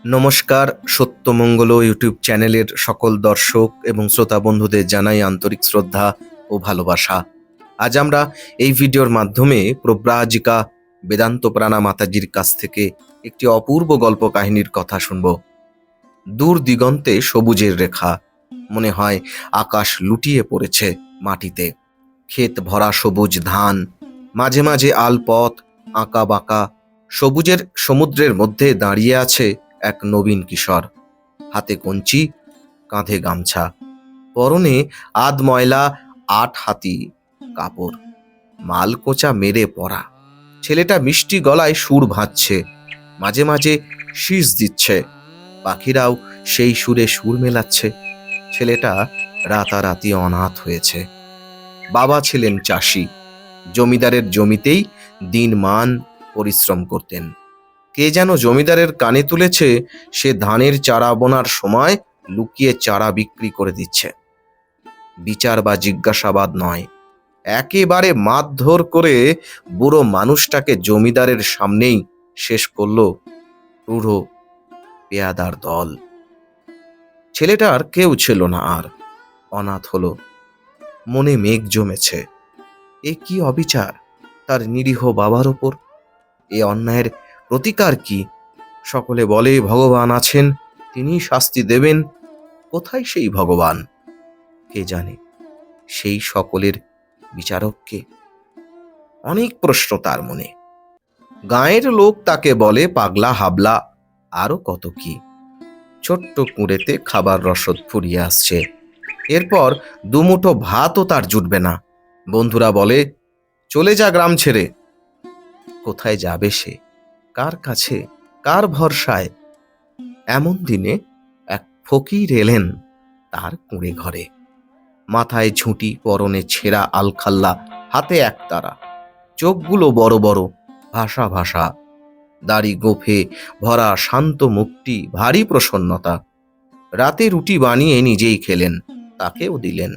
নমস্কার, সত্যমঙ্গল ইউটিউব চ্যানেলের সকল দর্শক এবং শ্রোতা বন্ধুদের জানাই আন্তরিক শ্রদ্ধা ও ভালোবাসা। আজ আমরা এই ভিডিওর মাধ্যমে প্রব্রাজিকা বেদান্ত প্রাণা মাতাজির কাছ থেকে একটি অপূর্ব গল্প কাহিনীর কথা শুনব। দূর দিগন্তে সবুজের রেখা, মনে হয় আকাশ লুটিয়ে পড়েছে মাটিতে। ক্ষেত ভরা সবুজ ধান, মাঝে মাঝে আলপথ আঁকা বাঁকা। সবুজের সমুদ্রের মধ্যে দাঁড়িয়ে আছে এক নবীন কিশোর, হাতে কঞ্চি, কাঁধে গামছা, পরনে আধ ময়লা ৮ হাতি কাপড়, মাল কোঁচা মেরে পরা। ছেলেটা মিষ্টি গলায় সুর ভাঁজছে, মাঝে মাঝে শীষ দিচ্ছে, পাখিরাও সেই সুরে সুর মেলাচ্ছে। ছেলেটা রাতারাতি অনাথ হয়েছে। বাবা ছিলেন চাষি, জমিদারের জমিতেই দিনমান পরিশ্রম করতেন। কে যেন জমিদারের কানে তুলেছে সে ধানের চারা বোনার সময় লুকিয়ে চারা বিক্রি করে দিচ্ছে। বিচার বা জিজ্ঞাসাবাদ নয়, একেবারে মারধর করে বুড়ো মানুষটাকে জমিদারের সামনেই শেষ করলো রূঢ় পেয়াদার দল। ছেলেটার কেউ ছিল না, আর অনাথ হলো। মনে মেঘ জমেছে। এ কি অবিচার তার নিরীহ বাবার ওপর! এ অন্যায়ের প্রতিকার কি? সকলে বলে ভগবান আছেন, তিনি শাস্তি দেবেন। কোথায় সেই ভগবান? কে জানে সেই সকলের বিচারককে? অনেক প্রশ্ন তার মনে। গাঁয়ের লোক তাকে বলে পাগলা হাবলা, আরো কত কি। ছোট্ট কুঁড়েতে খাবার রসদ ফুরিয়ে আসছে, এরপর দুমুঠো ভাতও তার জুটবে না। বন্ধুরা বলে চলে যা গ্রাম ছেড়ে। কোথায় যাবে সে? কার কাছে? কার ভরসায়? এমন দিনে এক ফকির এলেন তার কুঁড়ে ঘরে। মাথায় ঝুঁটি, পরনে ছেঁড়া আলখাল্লা, হাতে একতারা, চোখগুলো বড় বড়, ভাষা ভাষা, দাড়ি গোফে ভরা শান্ত মুখটি, ভারী প্রসন্নতা। রাতে রুটি বানিয়ে নিজেই খেলেন, তাকেও দিলেন।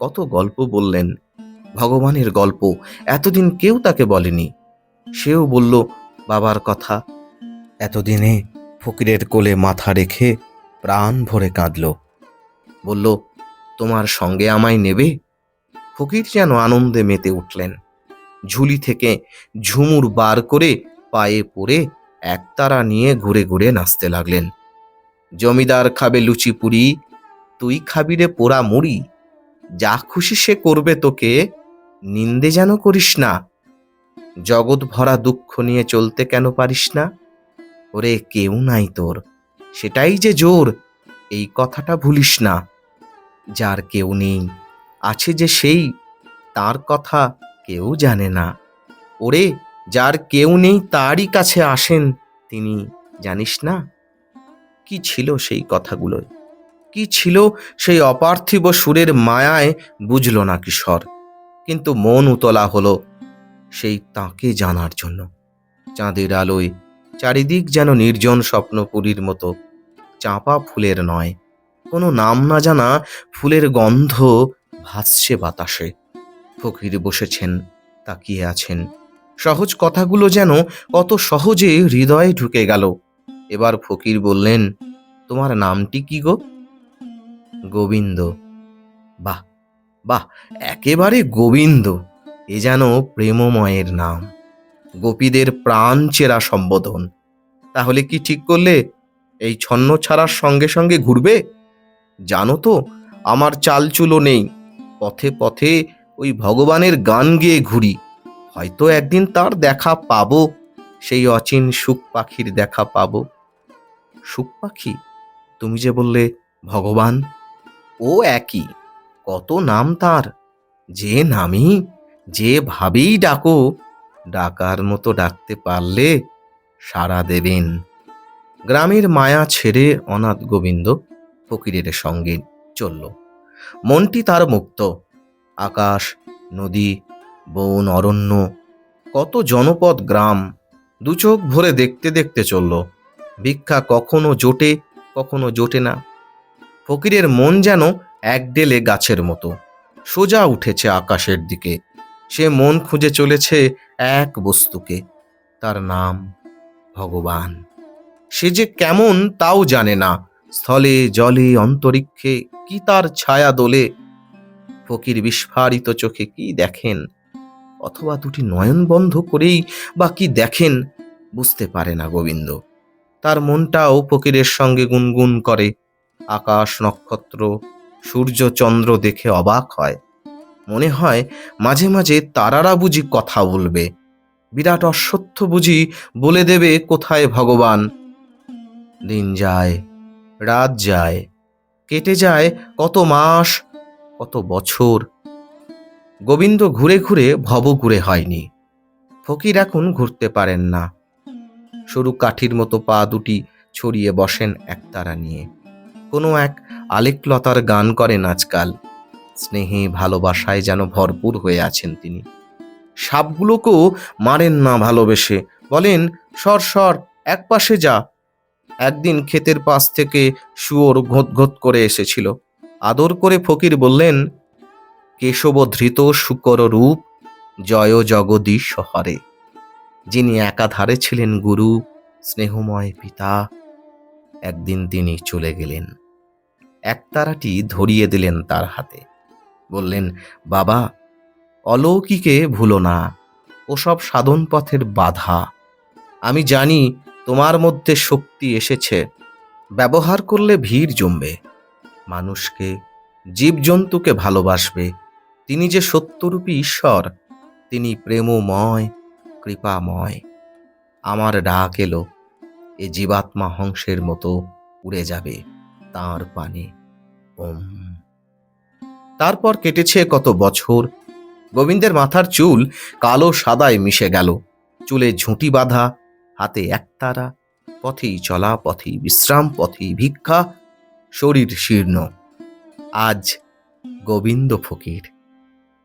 কত গল্প বললেন, ভগবানের গল্প, এতদিন কেউ তাকে বলেনি। সেও বলল বাবার কথা। এতদিনে ফকিরের কোলে মাথা রেখে প্রাণ ভরে কাঁদল। বলল, তোমার সঙ্গে আমায় নেবে? ফকির যেন আনন্দে মেতে উঠলেন। ঝুলি থেকে ঝুমুর বার করে পায়ে পড়ে একতারা নিয়ে ঘুরে ঘুরে নাচতে লাগলেন। জমিদার খাবে লুচি পুরি, তুই খাবি রে পোড়া মুড়ি। যা খুশি সে করবে তোকে, নিন্দে যেন করিস না। জগৎ ভরা দুঃখ নিয়ে চলতে কেন পারিস না? ওরে কেউ নাই তোর, সেটাই যে জোর, এই কথাটা ভুলিস না। যার কেউ নেই, আছে যে সেই, তার কথা কেউ জানে না। ওরে যার কেউ নেই তারই কাছে আসেন তিনি, জানিস না? কি ছিল সেই কথাগুলো? কি ছিল সেই অপার্থিব সুরের মায়ায়? বুঝল না কিশোর, কিন্তু মন উতলা হলো সেই তাকে জানার জন্য। চাঁদের আলোয় চারিদিক যেন নির্জন স্বপ্নপুরীর মতো। চাঁপা ফুলের নয়, কোনো নাম না জানা ফুলের গন্ধ ভাসছে বাতাসে। ফকির বসেছেন, তাকিয়ে আছেন। সহজ কথাগুলো যেন কত সহজে হৃদয়ে ঢুকে গেল। এবার ফকির বললেন, তোমার নামটি কি গো? গোবিন্দ। বাহ বাহ, একেবারে গোবিন্দ। এ যেন প্রেমময়ের নাম, গোপীদের প্রাণ চেরা সম্বোধন। তাহলে কি ঠিক করলে এই ছন্ন ছাড়ার সঙ্গে সঙ্গে ঘুরবে? জানো তো আমার চালচুলো নেই, পথে পথে ওই ভগবানের গান গেয়ে ঘুরি। হয়তো একদিন তার দেখা পাবো, সেই অচিন সুখ পাখির দেখা পাবো। সুখ পাখি? তুমি যে বললে ভগবান, ও একই, কত নাম তার। যে নামই, যে ভাবেই ডাকো, ডাকার মতো ডাকতে পারলে সাড়া দেবেন। গ্রামের মায়া ছেড়ে অনাথ গোবিন্দ ফকিরের সঙ্গে চলল। মনটি তার মুক্ত। আকাশ, নদী, বন, অরণ্য, কত জনপদ, গ্রাম, দুচোখ ভরে দেখতে দেখতে চলল। ভিক্ষা কখনো জোটে, কখনো জোটে না। ফকিরের মন যেন একডেলে গাছের মতো সোজা উঠেছে আকাশের দিকে। সে মন খুঁজে চলেছে এক বস্তুকে, তার নাম ভগবান। সে যে কেমন তাও জানে না, স্থলে জলে অন্তরিক্ষে কি তার ছায়া দোলে। ফকির বিস্ফারিত চোখে কি দেখেন, অথবা দুটি নয়ন বন্ধ করেই বা কি দেখেন, বুঝতে পারে না গোবিন্দ। তার মনটাও ফকিরের সঙ্গে গুনগুন করে। আকাশ নক্ষত্র সূর্য চন্দ্র দেখে অবাক হয়। মনে হয় মাঝে মাঝে তারারা বুঝি কথা বলবে, বিরাট অশ্বত্থ বুঝি বলে দেবে কোথায় ভগবান। দিন যায়, রাত যায়, কেটে যায় কত মাস, কত বছর। গোবিন্দ ঘুরে ঘুরে ভবঘুরে হয়নি। ফকির এখন ঘুরতে পারেন না। সরু কাঠির মতো পা দুটি ছড়িয়ে বসেন একতারা নিয়ে। কোনো এক আলেকলতার গান করেন আজকাল। স্নেহে ভালোবাসায় যেন ভরপুর হয়ে আছেন তিনি। সাপগুলোকেও মারেন না ভালোবেসে, বলেন সর সর, এক পাশে যা। একদিন ক্ষেতের পাশ থেকে শুয়োর ঘোত ঘোত করে এসেছিল। আদর করে ফকির বললেন, কেশব ধৃত শুকর রূপ, জয় জগদীশ হরে। যিনি একাধারে ছিলেন গুরু, স্নেহময় পিতা, একদিন তিনি চলে গেলেন। একতারাটি ধরিয়ে দিলেন তার হাতে, বললেন, বাবা, অলৌকিকে ভুলো না, ওসব সাধন পথের বাধা। আমি জানি তোমার মধ্যে শক্তি এসেছে, ব্যবহার করলে ভিড় জমবে, মানুষকে জীবজন্তুকে ভালোবাসবে। তিনি যে সত্যরূপী ঈশ্বর, তিনি প্রেমময়, কৃপাময়। আমার ডাক এলো, এ জীবাত্মা হংসের মতো উড়ে যাবে তাঁর পানে। ওম। তারপর কেটেছে কত বছর। গোবিন্দের মাথার চুল কালো সাদায় মিশে গেল, চুলে ঝুঁটি বাঁধা, হাতে একতারা, পথেই চলা, পথেই বিশ্রাম, পথেই ভিক্ষা, শরীর শীর্ণ। আজ গোবিন্দ ফকির।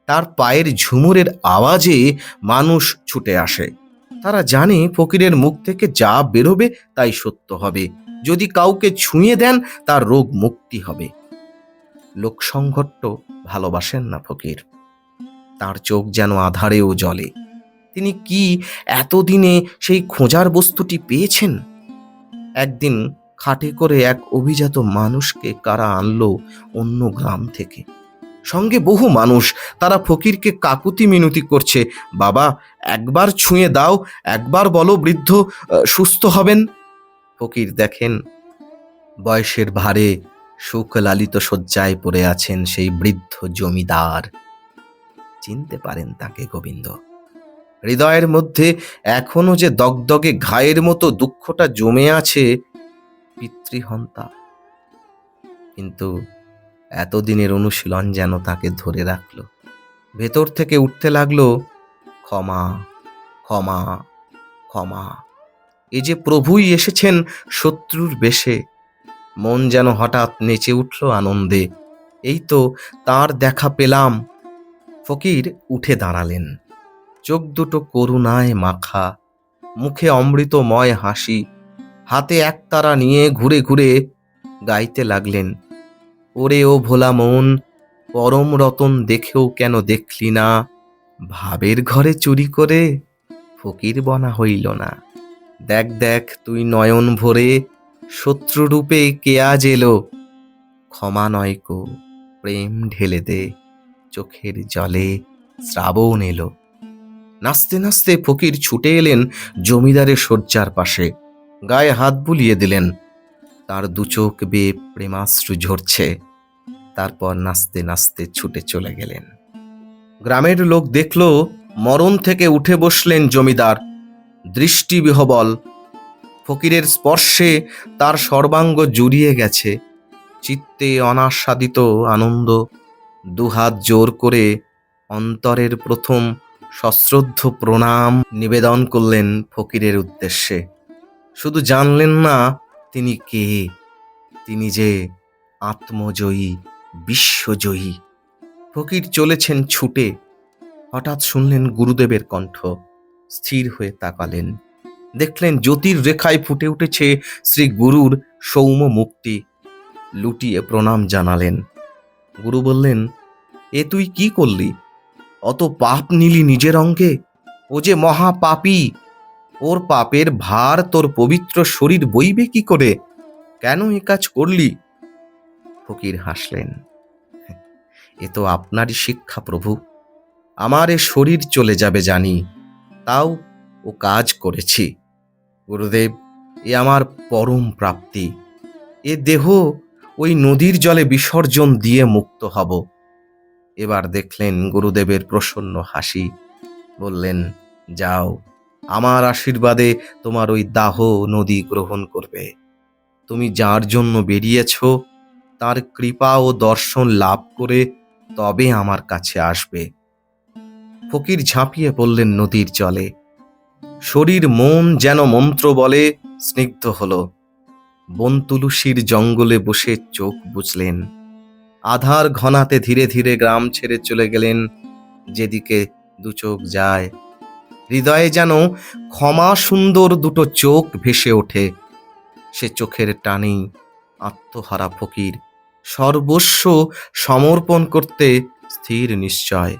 তার পায়ের ঝুমুরের আওয়াজে মানুষ ছুটে আসে। তারা জানে ফকিরের মুখ থেকে যা বেরোবে তাই সত্য হবে। যদি কাউকে ছুঁয়ে দেন তার রোগ মুক্তি হবে। লোকসংঘট্ট ভালোবাসেন না ফকির। তার চোখ যেন আধারেও জ্বলে। তিনি কি এতদিনে সেই খোঁজার বস্তুটি পেয়েছেন? একদিন খাটে করে এক অভিজাত মানুষকে কারা আনলো অন্য গ্রাম থেকে, সঙ্গে বহু মানুষ। তারা ফকিরকে কাকুতি মিনতি করছে, বাবা, একবার ছুঁয়ে দাও, একবার বলো বৃদ্ধ সুস্থ হবেন। ফকির দেখেন, বয়সের ভারে সুখ লালিত শয্যায় পড়ে আছেন সেই বৃদ্ধ জমিদার। চিনতে পারেন তাকে গোবিন্দ। হৃদয়ের মধ্যে এখনো যে দগদগে ঘায়ের মতো দুঃখটা জমে আছে, পিতৃহন্তা। কিন্তু এতদিনের অনুশীলন যেন তাকে ধরে রাখলো। ভেতর থেকে উঠতে লাগলো, ক্ষমা, ক্ষমা, ক্ষমা। এই যে প্রভুই এসেছেন শত্রুর বেশে। মন যেন হঠাৎ নেচে উঠল আনন্দে। এই তো তার দেখা পেলাম। ফকির উঠে দাঁড়ালেন, চোখ দুটো করুণায় মাখা, মুখে অমৃতময় হাসি। হাতে একতারা নিয়ে ঘুরে ঘুরে গাইতে লাগলেন, ওরে ও ভোলা মন, পরম রতন দেখেও কেন দেখলি না, ভাবের ঘরে চুরি করে ফকির বনা হইল না। দেখ দেখ তুই নয়ন ভরে, শত্রুরূপে কে আজ এলো, ক্ষমা নয় কো প্রেম ঢেলে দে, চোখের জলে শ্রাবণ এলো। নাচতে নাচতে ফকির ছুটে এলেন জমিদারের শয্যার পাশে, গায়ে হাত বুলিয়ে দিলেন। তার দু চোখ বেয়ে প্রেমাশ্রু ঝরছে। তারপর নাচতে নাচতে ছুটে চলে গেলেন। গ্রামের লোক দেখল, মরণ থেকে উঠে বসলেন জমিদার, দৃষ্টি বিহবল। ফকিরের স্পর্শে তার সর্বাঙ্গ জুড়িয়ে গেছে। চিত্তে অনাস্বাদিত আনন্দ। দুহাত জোর করে অন্তরের প্রথম সশ্রদ্ধ প্রণাম নিবেদন করলেন ফকিরের উদ্দেশ্যে। শুধু জানলেন না তিনি কে, তিনি যে আত্মজয়ী, বিশ্বজয়ী। ফকির চলেছেন ছুটে, হঠাৎ শুনলেন গুরুদেবের কণ্ঠ। স্থির হয়ে তাকালেন, দেখলেন জ্যোতির রেখায় ফুটে উঠেছে শ্রী গুরুর সৌম্য মুক্তি। লুটিয়ে প্রণাম জানালেন। গুরু বললেন, এ তুই কি করলি? অত পাপ নিলি নিজের অঙ্গে? ও যে মহা পাপী। ওর পাপের ভার তোর পবিত্র শরীর বইবে কি করে? কেন এ কাজ করলি? ফকির হাসলেন। এ তো আপনারই শিক্ষা প্রভু। আমার এ শরীর চলে যাবে জানি, তাও ও কাজ করেছি। গুরুদেব, এ আমার পরম প্রাপ্তি। এ দেহ ওই নদীর জলে বিসর্জন দিয়ে মুক্ত হব। এবার দেখলেন গুরুদেবের প্রসন্ন হাসি। বললেন, যাও, আমার আশীর্বাদে তোমার ওই দাহ নদী গ্রহণ করবে। তুমি যার জন্য বেরিয়েছ তার কৃপা ও দর্শন লাভ করে তবে আমার কাছে আসবে। ফকির ঝাঁপিয়ে পড়লেন নদীর জলে। শরীর মন যেন মন্ত্র বলে স্নিগ্ধ হল। বনতুলসীর জঙ্গলে বসে চোখ বুঝলেন। আধার ঘনাতে ধীরে ধীরে গ্রাম ছেড়ে চলে গেলেন যেদিকে দু চোখ যায়। হৃদয়ে যেন ক্ষমা সুন্দর দুটো চোখ ভেসে ওঠে। সে চোখের টানেই আত্মহারা ফকির সর্বস্ব সমর্পণ করতে স্থির নিশ্চয়।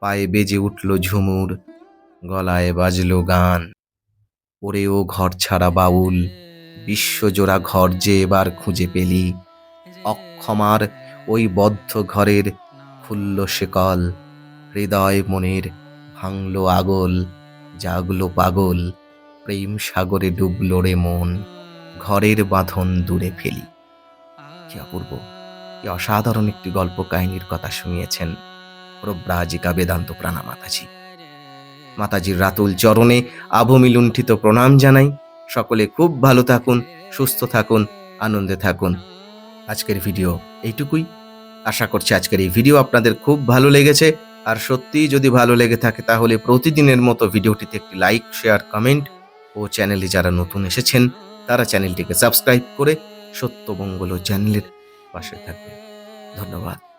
পায়ে বেজে উঠল ঝুমুর, গলায় বাজলো গান। ওরে ও ঘর ছাড়া বাউল, বিশ্বজোড়া ঘর যে এবার খুঁজে পেলি। অক্ষমার ওই বদ্ধ ঘরের খুলল শেকল। হৃদয় মনের ভাঙল আগল, জাগলো পাগল। প্রেম সাগরে ডুবলো রে মন, ঘরের বাঁধন দূরে ফেলি। কি অপূর্ব, কি অসাধারণ একটি গল্প কাহিনীর কথা শুনিয়েছেন প্রব্রাজিকা বেদান্ত প্রাণা মাতাজি। মাতাজির রাতুল চরণে আভূমি লুণ্ঠিত প্রণাম জানাই। সকলে খুব ভালো থাকুন, সুস্থ থাকুন, আনন্দে থাকুন। আজকের ভিডিও এইটুকুই। আশা করছি আজকের এই ভিডিও আপনাদের খুব ভালো লেগেছে। আর সত্যিই যদি ভালো লেগে থাকে তাহলে প্রতিদিনের মতো ভিডিওটিতে একটি লাইক, শেয়ার, কমেন্ট ও চ্যানেলে যারা নতুন এসেছেন তারা চ্যানেলটিকে সাবস্ক্রাইব করে সত্যমঙ্গল চ্যানেলের পাশে থাকবেন। ধন্যবাদ।